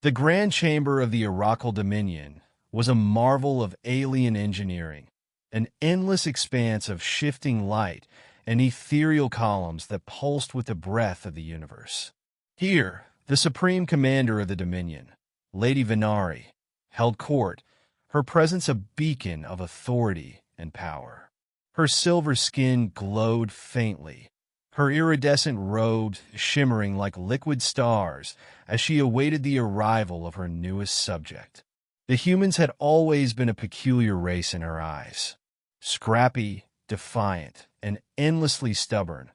The grand chamber of the Arakal Dominion was a marvel of alien engineering, an endless expanse of shifting light and ethereal columns that pulsed with the breath of the universe. Here, the supreme commander of the Dominion, Lady Vynari, held court, her presence a beacon of authority and power. Her silver skin glowed faintly, her iridescent robes shimmering like liquid stars as she awaited the arrival of her newest subject. The humans had always been a peculiar race in her eyes. Scrappy, defiant, and endlessly stubborn,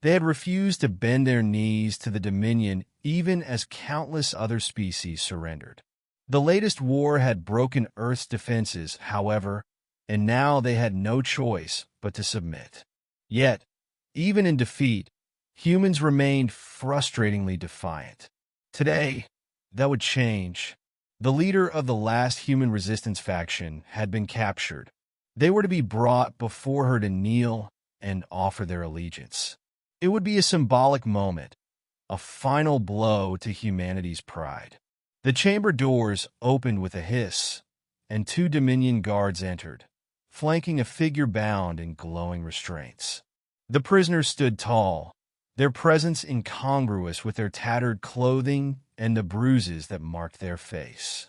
they had refused to bend their knees to the Dominion even as countless other species surrendered. The latest war had broken Earth's defenses, however, and now they had no choice but to submit. Yet, even in defeat, humans remained frustratingly defiant. Today, that would change. The leader of the last human resistance faction had been captured. They were to be brought before her to kneel and offer their allegiance. It would be a symbolic moment, a final blow to humanity's pride. The chamber doors opened with a hiss, and two Dominion guards entered, flanking a figure bound in glowing restraints. The prisoners stood tall, their presence incongruous with their tattered clothing and the bruises that marked their face.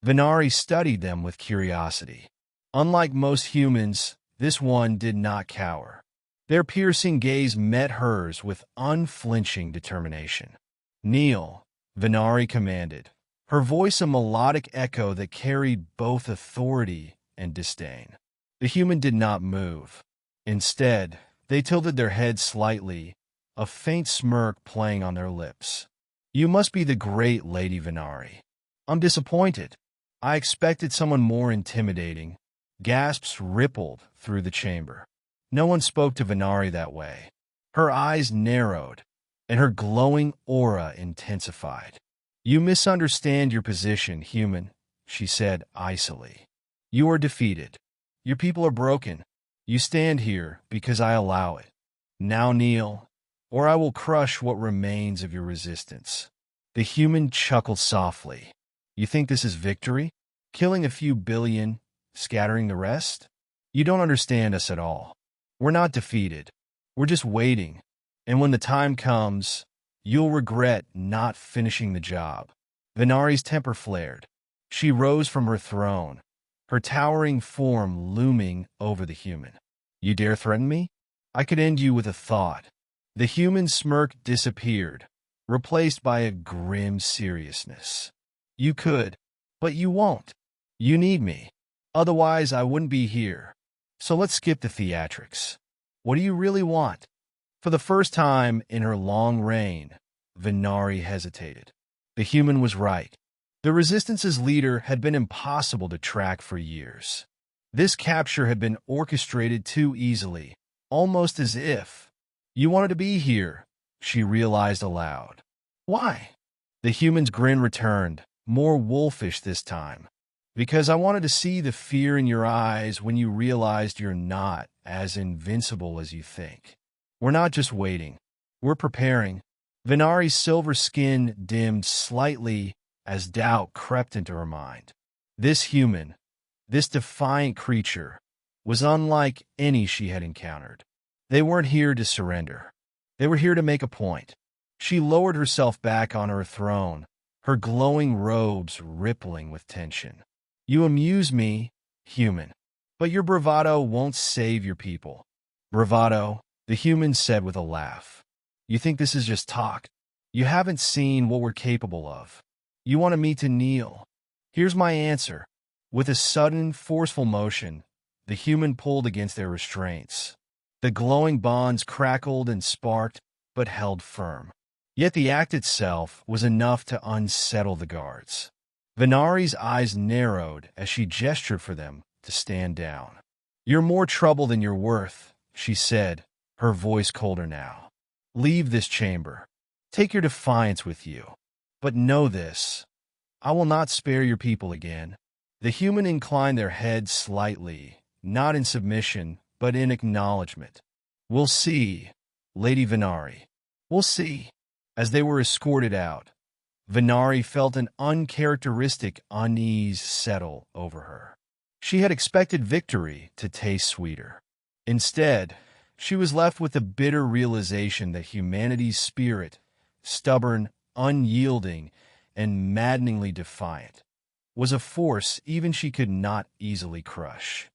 Vynari studied them with curiosity. Unlike most humans, this one did not cower. Their piercing gaze met hers with unflinching determination. "Kneel," Vynari commanded, her voice a melodic echo that carried both authority and disdain. The human did not move. Instead, they tilted their heads slightly, a faint smirk playing on their lips. "You must be the great Lady Vynari. I'm disappointed. I expected someone more intimidating." Gasps rippled through the chamber. No one spoke to Vynari that way. Her eyes narrowed, and her glowing aura intensified. "You misunderstand your position, human," she said icily. "You are defeated. Your people are broken. You stand here because I allow it. Now kneel, or I will crush what remains of your resistance." The human chuckled softly. "You think this is victory? Killing a few billion, scattering the rest? You don't understand us at all. We're not defeated. We're just waiting. And when the time comes, you'll regret not finishing the job." Vynari's temper flared. She rose from her throne, her towering form looming over the human. "You dare threaten me? I could end you with a thought." The human smirk disappeared, replaced by a grim seriousness. "You could, but you won't. You need me. Otherwise, I wouldn't be here. So let's skip the theatrics. What do you really want?" For the first time in her long reign, Vynari hesitated. The human was right. The Resistance's leader had been impossible to track for years. This capture had been orchestrated too easily, almost as if. "You wanted to be here," she realized aloud. "Why?" The human's grin returned, more wolfish this time. "Because I wanted to see the fear in your eyes when you realized you're not as invincible as you think. We're not just waiting. We're preparing." Vynari's silver skin dimmed slightly as doubt crept into her mind. This human, this defiant creature, was unlike any she had encountered. They weren't here to surrender. They were here to make a point. She lowered herself back on her throne, her glowing robes rippling with tension. "You amuse me, human, but your bravado won't save your people." "Bravado," the human said with a laugh. "You think this is just talk? You haven't seen what we're capable of. You wanted me to kneel. Here's my answer." With a sudden, forceful motion, the human pulled against their restraints. The glowing bonds crackled and sparked, but held firm. Yet the act itself was enough to unsettle the guards. Vynari's eyes narrowed as she gestured for them to stand down. "You're more trouble than you're worth," she said, her voice colder now. "Leave this chamber. Take your defiance with you. But know this, I will not spare your people again." The human inclined their heads slightly, not in submission, but in acknowledgement. "We'll see, Lady Vynari. We'll see." As they were escorted out, Vynari felt an uncharacteristic unease settle over her. She had expected victory to taste sweeter. Instead, she was left with the bitter realization that humanity's spirit, stubborn, unyielding, and maddeningly defiant, was a force even she could not easily crush.